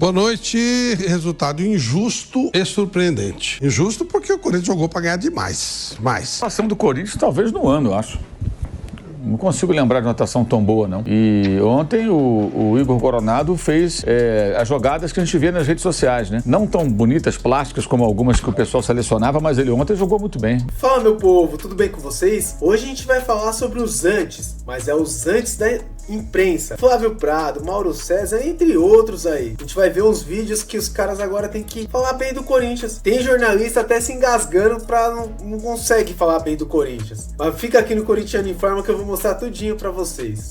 Boa noite. Resultado injusto e surpreendente. Injusto porque o Corinthians jogou para ganhar demais. A atuação do Corinthians talvez no ano, eu acho. Não consigo lembrar de uma atuação tão boa, não. E ontem o Igor Coronado fez as jogadas que a gente vê nas redes sociais, né? Não tão bonitas, plásticas como algumas que o pessoal selecionava, mas ele ontem jogou muito bem. Fala, meu povo, tudo bem com vocês? Hoje a gente vai falar sobre os antes, mas é os antes da imprensa. Flávio Prado, Mauro César, entre outros aí. A gente vai ver uns vídeos que os caras agora tem que falar bem do Corinthians. Tem jornalista até se engasgando pra não consegue falar bem do Corinthians. Mas fica aqui no Corinthians Informa que eu vou mostrar tudinho pra vocês.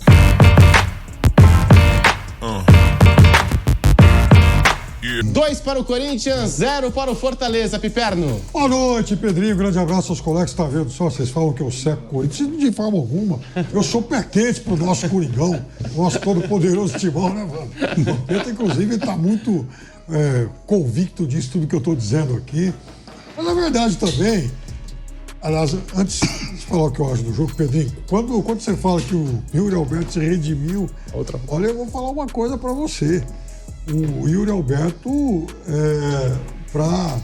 2 para o Corinthians, 0 para o Fortaleza, Piperno. Boa noite, Pedrinho. Grande abraço aos colegas que estão vendo só. Vocês falam que eu seco o Corinthians. De forma alguma. Eu sou pé quente pro nosso Coringão, nosso todo-poderoso timão, né, mano? O Pedro, inclusive, está muito convicto disso, tudo que eu estou dizendo aqui. Mas, na verdade, também, aliás, antes de falar o que eu acho do jogo, Pedrinho, quando você fala que o Yuri Alberto se redimiu, olha, eu vou falar uma coisa para você. O Yuri Alberto, para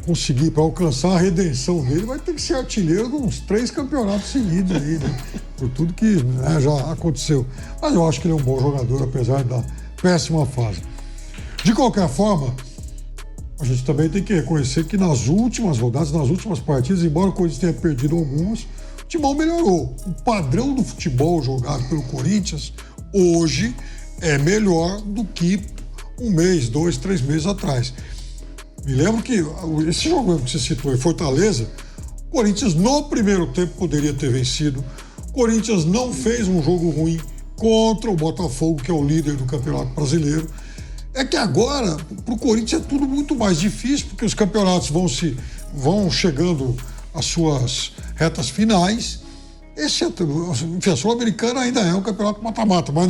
conseguir, para alcançar a redenção dele, vai ter que ser artilheiro de uns 3 campeonatos seguidos aí, né? Por tudo que já aconteceu. Mas eu acho que ele é um bom jogador, apesar da péssima fase. De qualquer forma, a gente também tem que reconhecer que nas últimas rodadas, nas últimas partidas, embora o Corinthians tenha perdido algumas, o futebol melhorou. O padrão do futebol jogado pelo Corinthians hoje é melhor do que 1 mês, 2, 3 meses atrás. Me lembro que esse jogo que você citou em Fortaleza, o Corinthians no primeiro tempo poderia ter vencido. O Corinthians não fez um jogo ruim contra o Botafogo, que é o líder do Campeonato Brasileiro. É que agora, para o Corinthians, é tudo muito mais difícil, porque os campeonatos vão chegando às suas retas finais. Enfim, a Sul-Americana ainda é um campeonato mata-mata, mas,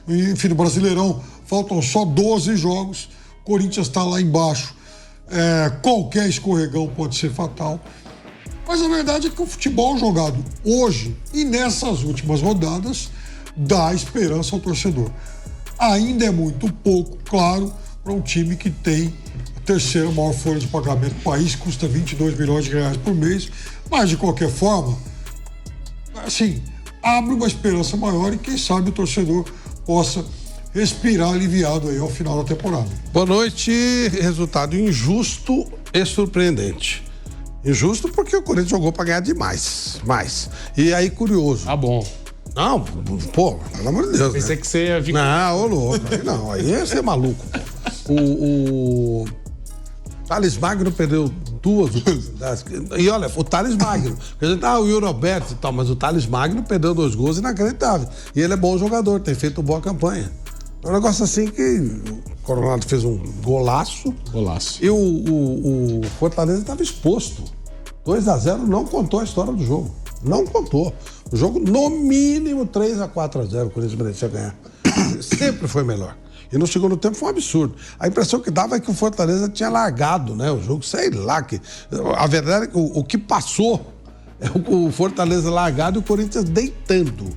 enfim, no Brasileirão faltam só 12 jogos, o Corinthians está lá embaixo, qualquer escorregão pode ser fatal. Mas a verdade é que o futebol jogado hoje e nessas últimas rodadas dá esperança ao torcedor. Ainda é muito pouco, claro, para um time que tem a terceira maior folha de pagamento do país, custa 22 milhões de reais por mês, mas de qualquer forma, assim, abre uma esperança maior e quem sabe o torcedor possa respirar aliviado aí ao final da temporada. Boa noite. Resultado injusto e surpreendente. Injusto porque o Corinthians jogou para ganhar demais. E aí, curioso. Ah, bom. Não, pô, pelo amor de Deus. Pensei que você ia vir. Não, ô louco. Não, aí ia ser maluco. O Thales Magno perdeu 2 oportunidades. E olha, o Thales Magno. A gente, o Yuri Alberto e tal, mas o Thales Magno perdeu 2 gols inacreditáveis. E ele é bom jogador, tem feito boa campanha. É um negócio assim que o Coronado fez um golaço. E o Fortaleza estava exposto. 2-0 não contou a história do jogo. Não contou. O jogo, no mínimo, 3-4-0, o Corinthians merecia ganhar. Sempre foi melhor. E no segundo tempo foi um absurdo. A impressão que dava é que o Fortaleza tinha largado, né? O jogo, sei lá. A verdade é que o que passou é o Fortaleza largado e o Corinthians deitando.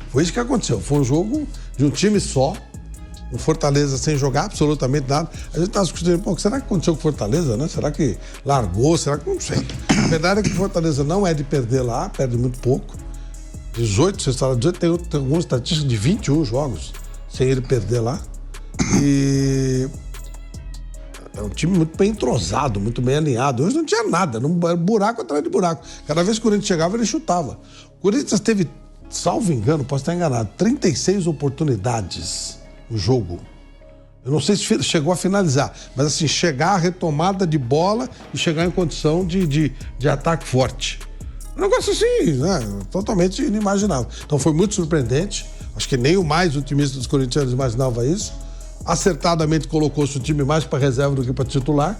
Foi isso que aconteceu. Foi um jogo de um time só. O Fortaleza sem jogar absolutamente nada. A gente está discutindo, pô, será que aconteceu com o Fortaleza, né? Será que largou? Será que não sei? A verdade é que o Fortaleza não é de perder lá, perde muito pouco. 18, você fala 18, tem algumas estatísticas de 21 jogos sem ele perder lá. E é um time muito bem entrosado, muito bem alinhado. Hoje não tinha nada, buraco atrás de buraco. Cada vez que o Corinthians chegava, ele chutava. O Corinthians teve, salvo engano, posso estar enganado, 36 oportunidades no jogo. Eu não sei se chegou a finalizar, mas assim, chegar à retomada de bola e chegar em condição de ataque forte. Um negócio assim, né? Totalmente inimaginável. Então foi muito surpreendente. Acho que nem o mais otimista dos corintianos imaginava isso. Acertadamente colocou-se o time mais para reserva do que para titular.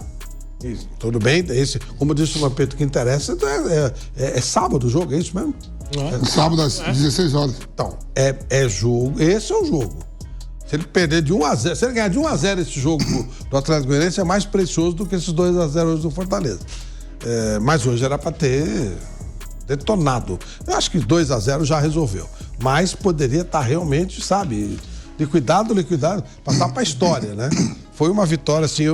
E tudo bem, como disse o Vampeta, o que interessa é sábado o jogo, é isso mesmo? Sábado às 16 horas. Então, é jogo, esse é o jogo. Se ele perder de 1-0, se ele ganhar de 1-0 esse jogo do Atlético Goianiense, é mais precioso do que esses 2-0 hoje do Fortaleza. Mas hoje era para ter detonado. Eu acho que 2-0 já resolveu. Mas poderia estar realmente, sabe, liquidado, passar para a história, né? Foi uma vitória, assim,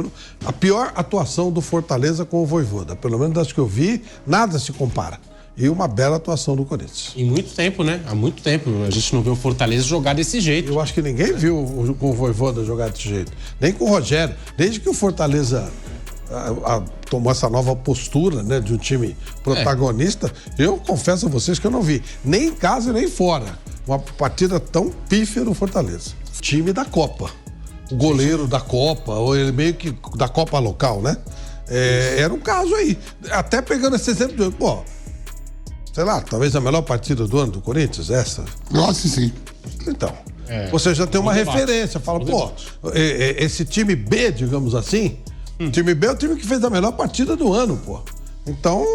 a pior atuação do Fortaleza com o Vojvoda. Pelo menos das que eu vi, nada se compara. E uma bela atuação do Corinthians. Em muito tempo, né? Há muito tempo. A gente não vê o Fortaleza jogar desse jeito. Eu acho que ninguém viu com o Vojvoda jogar desse jeito. Nem com o Rogério. Desde que o Fortaleza tomou essa nova postura, né, de um time protagonista, eu confesso a vocês que eu não vi. Nem em casa, nem fora. Uma partida tão pífia do Fortaleza. Time da Copa. O goleiro da Copa, ou ele meio que da Copa local, né? Era um caso aí. Até pegando esse exemplo, sei lá, talvez a melhor partida do ano do Corinthians, essa. Eu acho que sim. Então, você já tem uma referência. Fala, esse time B, digamos assim, o time B é o time que fez a melhor partida do ano, pô. Então,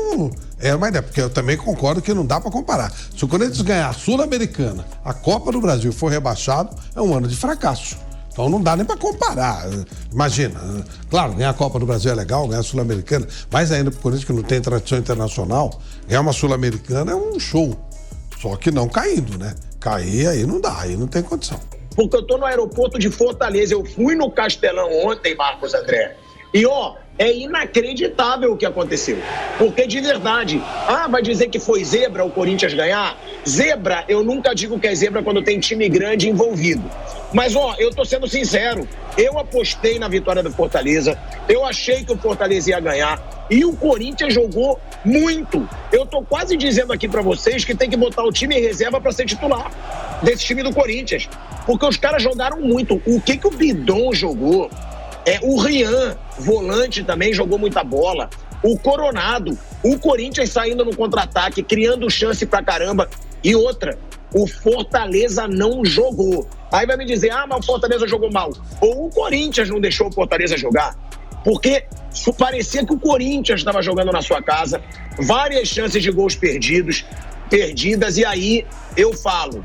é uma ideia, porque eu também concordo que não dá pra comparar. Se o Corinthians ganhar a Sul-Americana, a Copa do Brasil for rebaixado, é um ano de fracasso. Então não dá nem pra comparar. Imagina, claro, ganhar a Copa do Brasil é legal, ganhar a Sul-Americana, mas ainda pro Corinthians que não tem tradição internacional, ganhar uma Sul-Americana é um show. Só que não caindo, né? Cair aí não dá, aí não tem condição. Porque eu tô no aeroporto de Fortaleza, eu fui no Castelão ontem, Marcos André, e é inacreditável o que aconteceu. Porque de verdade, vai dizer que foi zebra o Corinthians ganhar? Zebra, eu nunca digo que é zebra quando tem time grande envolvido. Mas, eu tô sendo sincero, eu apostei na vitória do Fortaleza, eu achei que o Fortaleza ia ganhar, e o Corinthians jogou muito. Eu tô quase dizendo aqui pra vocês que tem que botar o time em reserva pra ser titular desse time do Corinthians. Porque os caras jogaram muito. O que o Bidon jogou? O Rian, volante, também jogou muita bola. O Coronado, o Corinthians saindo no contra-ataque, criando chance pra caramba. E outra, o Fortaleza não jogou. Aí vai me dizer, mas o Fortaleza jogou mal. Ou o Corinthians não deixou o Fortaleza jogar. Porque parecia que o Corinthians estava jogando na sua casa. Várias chances de gols perdidas. E aí eu falo,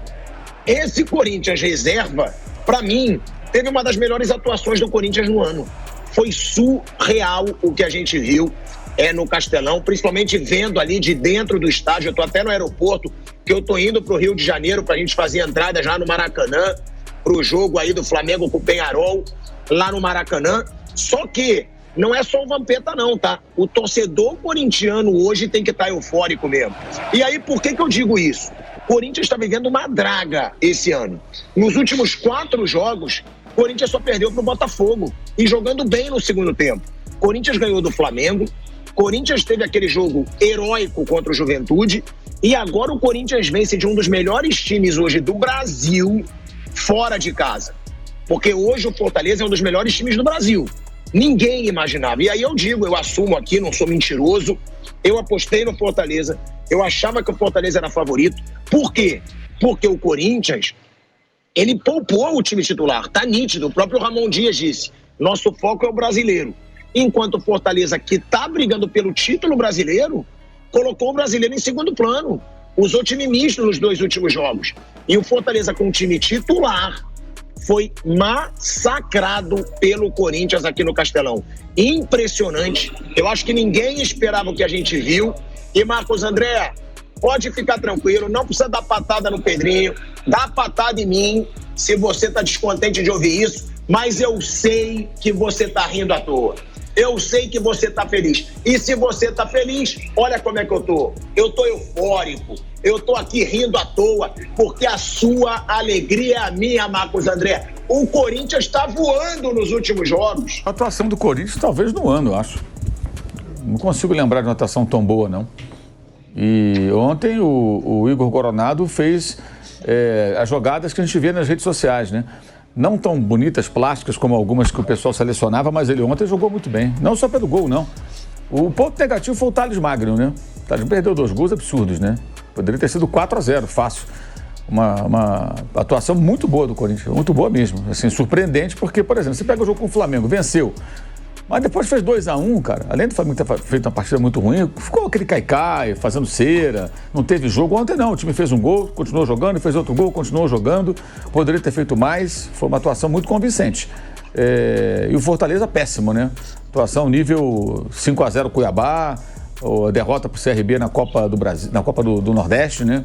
esse Corinthians reserva, pra mim, teve uma das melhores atuações do Corinthians no ano. Foi surreal o que a gente viu no Castelão, principalmente vendo ali de dentro do estádio. Eu tô até no aeroporto, que eu tô indo pro Rio de Janeiro pra gente fazer entrada já no Maracanã, pro jogo aí do Flamengo com o Peñarol, lá no Maracanã. Só que não é só o Vampeta não, tá? O torcedor corintiano hoje tem que estar eufórico mesmo. E aí, por que eu digo isso? O Corinthians está vivendo uma draga esse ano. Nos últimos 4 jogos, o Corinthians só perdeu pro Botafogo. E jogando bem no segundo tempo. O Corinthians ganhou do Flamengo. O Corinthians teve aquele jogo heróico contra o Juventude. E agora o Corinthians vence de um dos melhores times hoje do Brasil fora de casa. Porque hoje o Fortaleza é um dos melhores times do Brasil. Ninguém imaginava. E aí eu digo, eu assumo aqui, não sou mentiroso. Eu apostei no Fortaleza. Eu achava que o Fortaleza era favorito. Por quê? Porque o Corinthians, ele poupou o time titular. Tá nítido. O próprio Ramon Dias disse, nosso foco é o brasileiro. Enquanto o Fortaleza, que tá brigando pelo título brasileiro, colocou o brasileiro em segundo plano. Usou time misto nos 2 últimos jogos. E o Fortaleza com o time titular foi massacrado pelo Corinthians aqui no Castelão. Impressionante. Eu acho que ninguém esperava o que a gente viu. E, Marcos André, pode ficar tranquilo, não precisa dar patada no Pedrinho, dá patada em mim, se você tá descontente de ouvir isso, mas eu sei que você tá rindo à toa. Eu sei que você tá feliz. E se você tá feliz, olha como é que eu tô. Eu tô eufórico. Eu tô aqui rindo à toa, porque a sua alegria é a minha, Marcos André. O Corinthians tá voando nos últimos jogos. A atuação do Corinthians talvez no ano, eu acho. Não consigo lembrar de uma atuação tão boa, não. E ontem o Igor Coronado fez as jogadas que a gente vê nas redes sociais, né? Não tão bonitas, plásticas como algumas que o pessoal selecionava, mas ele ontem jogou muito bem. Não só pelo gol, não. O ponto negativo foi o Thales Magno, né? O Thales perdeu 2 gols absurdos, né? Poderia ter sido 4-0, fácil. Uma atuação muito boa do Corinthians, muito boa mesmo. Assim, surpreendente, porque, por exemplo, você pega o jogo com o Flamengo, venceu. Mas depois fez 2-1, cara. Além do Flamengo ter feito uma partida muito ruim, ficou aquele caicai, fazendo cera, não teve jogo. Ontem não, o time fez um gol, continuou jogando, fez outro gol, continuou jogando. Poderia ter feito mais, foi uma atuação muito convincente. E o Fortaleza péssimo, né? Atuação nível 5-0 Cuiabá, a derrota pro CRB na Copa do Brasil, na Copa do Nordeste, né?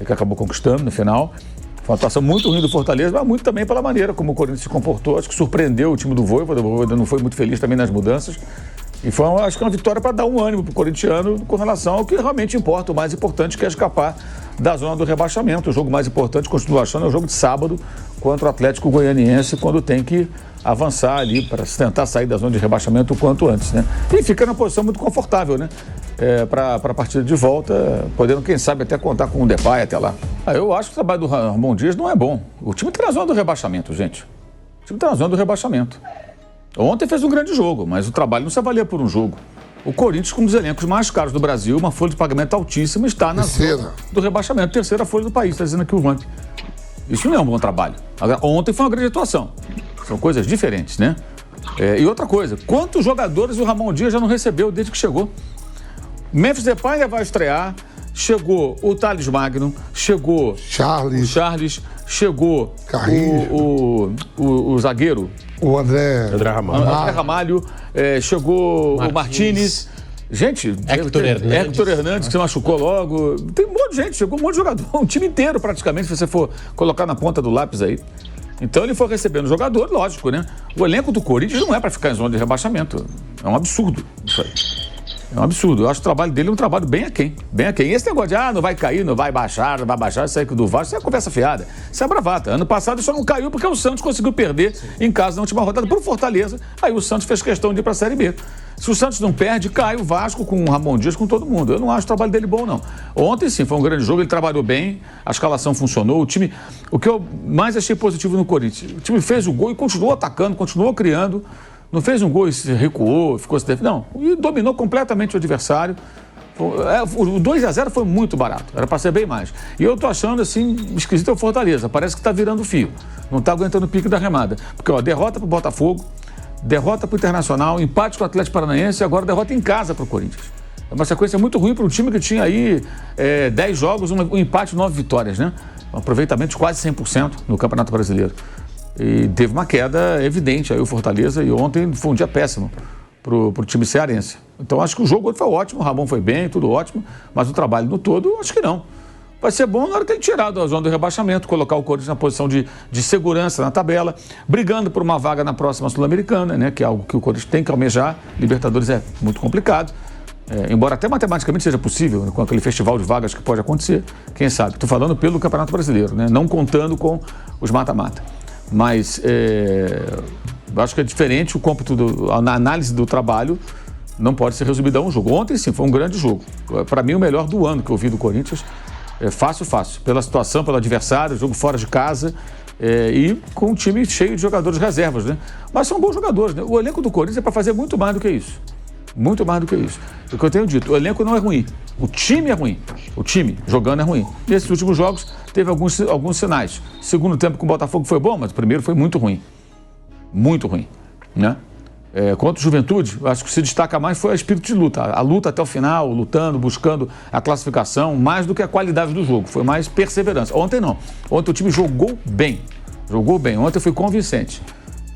Que acabou conquistando no final. Foi uma atuação muito ruim do Fortaleza, mas muito também pela maneira como o Corinthians se comportou. Acho que surpreendeu o time do Vojvoda. O Vojvoda não foi muito feliz também nas mudanças. E foi, acho que uma vitória para dar um ânimo para o corintiano com relação ao que realmente importa. O mais importante que é escapar da zona do rebaixamento. O jogo mais importante, continuo achando, é o jogo de sábado contra o Atlético Goianiense, quando tem que avançar ali para tentar sair da zona de rebaixamento o quanto antes, né? E fica numa posição muito confortável, né? Para a partida de volta, podendo, quem sabe, até contar com o Depay até lá. Eu acho que o trabalho do Ramon Dias não é bom. O time está na zona do rebaixamento, gente. O time está na zona do rebaixamento. Ontem fez um grande jogo, mas o trabalho não se avalia por um jogo. O Corinthians, com um dos elencos mais caros do Brasil, uma folha de pagamento altíssima, está na zona do rebaixamento. Terceira folha do país, está dizendo aqui o Vamp. Isso não é um bom trabalho. Agora, ontem foi uma grande atuação. São coisas diferentes, né? E outra coisa, quantos jogadores o Ramon Dias já não recebeu desde que chegou? Memphis Depay ainda vai estrear, chegou o Thales Magno, chegou o Charles, chegou o zagueiro, o André Ramalho, chegou o Martínez. Gente, Héctor Hernandes, que se machucou logo. Tem um monte de gente, chegou um monte de jogador, um time inteiro praticamente, se você for colocar na ponta do lápis aí. Então ele foi recebendo jogador, lógico, né? O elenco do Corinthians não é para ficar em zona de rebaixamento. É um absurdo isso aí. É um absurdo. Eu acho que o trabalho dele é um trabalho bem aquém. Bem aquém. E esse negócio de, não vai cair, não vai baixar, isso aí do Vasco, isso é conversa fiada. Isso é bravata. Ano passado só não caiu porque o Santos conseguiu perder em casa na última rodada por Fortaleza. Aí o Santos fez questão de ir para a Série B. Se o Santos não perde, cai o Vasco com o Ramon Dias, com todo mundo. Eu não acho o trabalho dele bom, não. Ontem, sim, foi um grande jogo, ele trabalhou bem, a escalação funcionou, o time... O que eu mais achei positivo no Corinthians, o time fez o gol e continuou atacando, continuou criando, não fez um gol e se recuou, ficou se defendendo. Não, e dominou completamente o adversário. O 2-0 foi muito barato, era para ser bem mais. E eu tô achando, assim, esquisito é o Fortaleza, parece que tá virando fio, não tá aguentando o pique da remada. Porque, derrota pro Botafogo, derrota para o Internacional, empate com o Atlético Paranaense e agora derrota em casa para o Corinthians. É uma sequência muito ruim para um time que tinha aí 10 jogos, um empate, 9 vitórias, né? Um aproveitamento de quase 100% no Campeonato Brasileiro. E teve uma queda evidente aí o Fortaleza e ontem foi um dia péssimo pro time cearense. Então acho que o jogo foi ótimo, o Ramon foi bem, tudo ótimo, mas o trabalho no todo, acho que não. Vai ser bom na hora que ele tirar da zona do rebaixamento, colocar o Corinthians na posição de segurança na tabela, brigando por uma vaga na próxima Sul-Americana, né, que é algo que o Corinthians tem que almejar. Libertadores é muito complicado, embora até matematicamente seja possível, né, com aquele festival de vagas que pode acontecer, quem sabe. Estou falando pelo Campeonato Brasileiro, né, não contando com os mata-mata. Mas acho que é diferente o cômputo, a análise do trabalho não pode ser resumida a um jogo. Ontem, sim, foi um grande jogo. Para mim, o melhor do ano que eu vi do Corinthians. Fácil. Pela situação, pelo adversário, jogo fora de casa e com um time cheio de jogadores reservas, né? Mas são bons jogadores, né? O elenco do Corinthians é para fazer muito mais do que isso. Muito mais do que isso. O que eu tenho dito, o elenco não é ruim. O time é ruim. O time jogando é ruim. Nesses últimos jogos teve alguns sinais. Segundo tempo com o Botafogo foi bom, mas o primeiro foi muito ruim. Muito ruim, né? Quanto à Juventude, acho que se destaca mais foi o espírito de luta. A luta até o final, lutando, buscando a classificação, mais do que a qualidade do jogo. Foi mais perseverança. Ontem não. Ontem o time jogou bem. Jogou bem. Ontem foi convincente.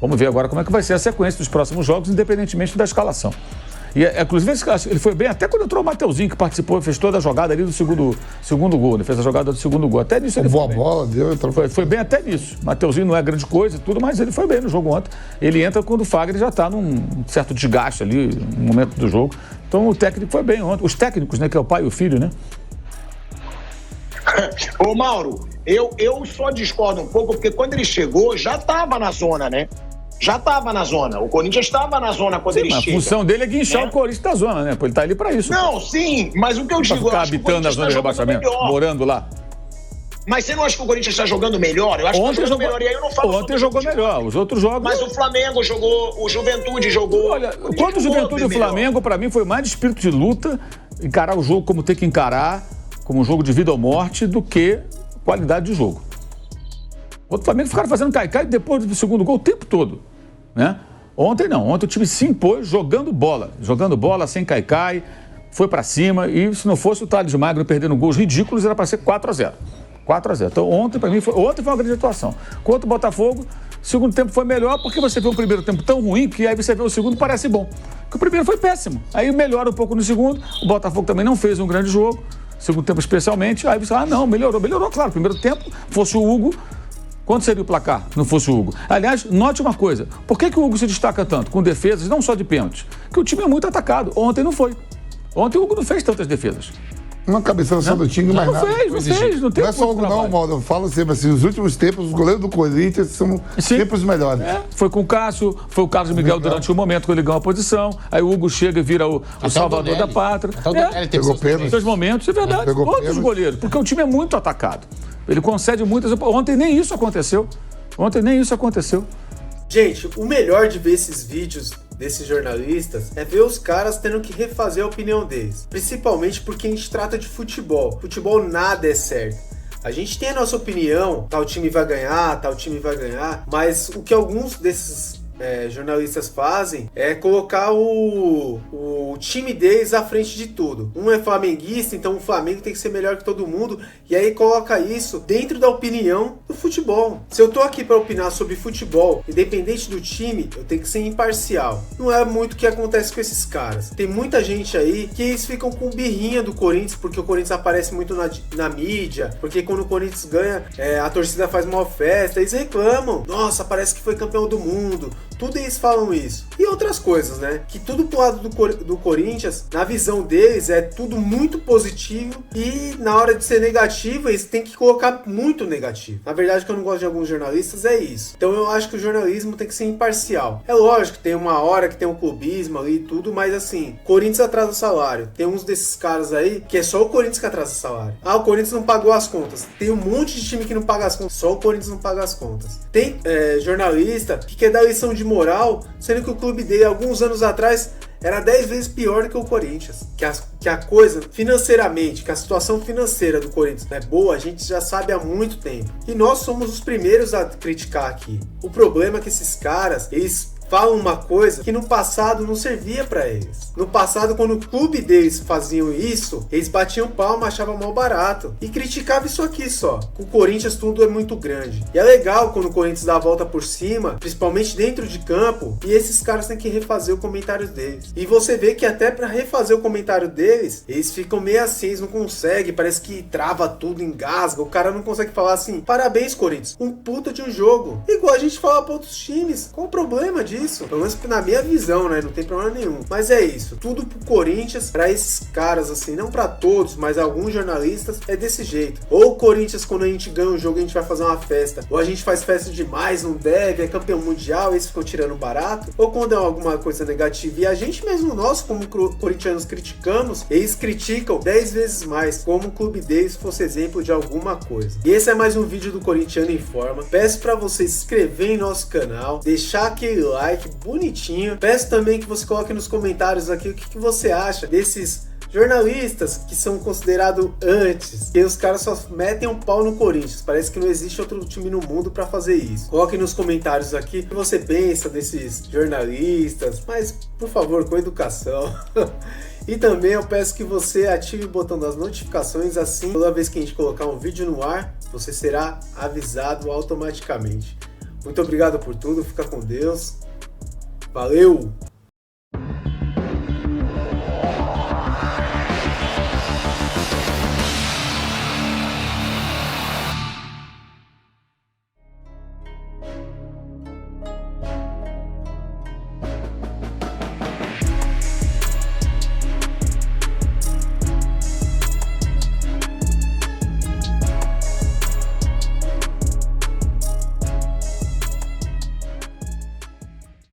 Vamos ver agora como é que vai ser a sequência dos próximos jogos, independentemente da escalação. E, inclusive, ele foi bem até quando entrou o Mateuzinho, que participou, fez toda a jogada ali do segundo gol. Ele fez a jogada do segundo gol. Até nisso ele foi bem. Boa bola, deu. Foi bem até nisso. Mateuzinho não é grande coisa e tudo, mas ele foi bem no jogo ontem. Ele entra quando o Fagner já está num certo desgaste ali, no momento do jogo. Então o técnico foi bem ontem. Os técnicos, né, que é o pai e o filho, né? Ô, Mauro, eu só discordo um pouco, porque quando ele chegou, já estava na zona, né? Já estava na zona. O Corinthians estava na zona quando ele chega. A função dele é guinchar o Corinthians da zona, né? Ele tá ali para isso. Não, sim, mas o que eu digo... Pra ficar habitando na zona de rebaixamento, morando lá. Mas você não acha que o Corinthians está jogando melhor? Eu acho que está jogando melhor. E aí eu não falo ontem jogou melhor. Os outros jogos... Mas o Flamengo jogou, o Juventude jogou... Olha, quando o Juventude e o Flamengo, para mim, foi mais de espírito de luta, encarar o jogo como tem que encarar, como um jogo de vida ou morte, do que qualidade de jogo. O Flamengo ficaram fazendo cai-cai depois do segundo gol o tempo todo, né? Ontem não, ontem o time se impôs jogando bola sem cai-cai, foi pra cima e se não fosse o Thales Magno perdendo gols ridículos, era pra ser 4-0. 4-0. Então ontem pra mim foi uma grande atuação. Contra o Botafogo, o segundo tempo foi melhor porque você vê um primeiro tempo tão ruim que aí você vê o segundo parece bom. Porque o primeiro foi péssimo. Aí melhora um pouco no segundo, o Botafogo também não fez um grande jogo. segundo tempo especialmente, aí você fala, não, melhorou, claro, primeiro tempo, fosse o Hugo, quanto seria o placar se não fosse o Hugo? Aliás, note uma coisa, por que o Hugo se destaca tanto com defesas, não só de pênalti? Porque o time é muito atacado, ontem não foi. Ontem o Hugo não fez tantas defesas. Uma cabeçada só do Tinga, mais Não nada. fez, não tem Não é só o Hugo, não, Mauro. Eu falo sempre assim, nos últimos tempos, os goleiros do Corinthians são sempre os melhores. Foi com o Cássio, foi o Carlos Miguel durante o momento que ele ganhou a posição, aí o Hugo chega e vira o salvador da pátria. Até o Donelli teve Pegou pênalti. Seus momentos, é verdade, Pegou todos os pênalti. goleiros, porque o time é muito atacado. Ele concede muitas... Ontem nem isso aconteceu. Gente, o melhor de ver esses vídeos desses jornalistas é ver os caras tendo que refazer a opinião deles. Principalmente porque a gente trata de futebol. Futebol nada é certo. A gente tem a nossa opinião, tal time vai ganhar, mas o que alguns desses jornalistas fazem é colocar o time deles à frente de tudo. Um é flamenguista, então o Flamengo tem que ser melhor que todo mundo, e aí coloca isso dentro da opinião do futebol. Se eu tô aqui para opinar sobre futebol, independente do time, eu tenho que ser imparcial. Não é muito o que acontece com esses caras. Tem muita gente aí que eles ficam com birrinha do Corinthians, porque o Corinthians aparece muito na mídia, porque quando o Corinthians ganha, a torcida faz uma festa, eles reclamam. Nossa, parece que foi campeão do mundo. Tudo eles falam isso. E outras coisas, né? Que tudo pro lado do Corinthians, na visão deles, é tudo muito positivo, e na hora de ser negativo, eles têm que colocar muito negativo. Na verdade, o que eu não gosto de alguns jornalistas é isso. Então eu acho que o jornalismo tem que ser imparcial. É lógico, tem uma hora que tem um clubismo ali e tudo, mas assim, Corinthians atrasa salário. Tem uns desses caras aí que é só o Corinthians que atrasa salário. Ah, o Corinthians não pagou as contas. Tem um monte de time que não paga as contas, só o Corinthians não paga as contas. Tem jornalista que quer dar lição de moral, sendo que o clube dele, alguns anos atrás, era 10 vezes pior do que o Corinthians. Que a coisa, financeiramente, que a situação financeira do Corinthians não é boa, a gente já sabe há muito tempo. E nós somos os primeiros a criticar aqui. O problema é que esses caras, eles falam uma coisa que no passado não servia pra eles. No passado, quando o clube deles faziam isso, eles batiam palma, achavam mal barato e criticavam isso aqui só. Com o Corinthians tudo é muito grande. E é legal quando o Corinthians dá a volta por cima, principalmente dentro de campo, e esses caras têm que refazer o comentário deles. E você vê que até pra refazer o comentário deles, eles ficam meio assim, eles não conseguem, parece que trava tudo, engasga, o cara não consegue falar assim, parabéns Corinthians, um puta de um jogo. Igual a gente fala pra outros times, qual o problema disso? Pelo menos na minha visão, né? Não tem problema nenhum. Mas é isso. Tudo pro Corinthians, pra esses caras, assim, não pra todos, mas alguns jornalistas, é desse jeito. Ou o Corinthians, quando a gente ganha um jogo, a gente vai fazer uma festa. Ou a gente faz festa demais, não deve, é campeão mundial, eles ficam tirando barato. Ou quando é alguma coisa negativa. E a gente mesmo, nós, como corintianos, criticamos, eles criticam 10 vezes mais, como o clube deles fosse exemplo de alguma coisa. E esse é mais um vídeo do Corintiano Informa. Peço pra você se inscrever em nosso canal, deixar aquele like bonitinho. Peço também que você coloque nos comentários aqui o que você acha desses jornalistas que são considerados antes, que os caras só metem um pau no Corinthians. Parece que não existe outro time no mundo pra fazer isso. Coloque nos comentários aqui o que você pensa desses jornalistas, mas por favor, com educação. E também eu peço que você ative o botão das notificações, assim toda vez que a gente colocar um vídeo no ar, você será avisado automaticamente. Muito obrigado por tudo, fica com Deus. Valeu!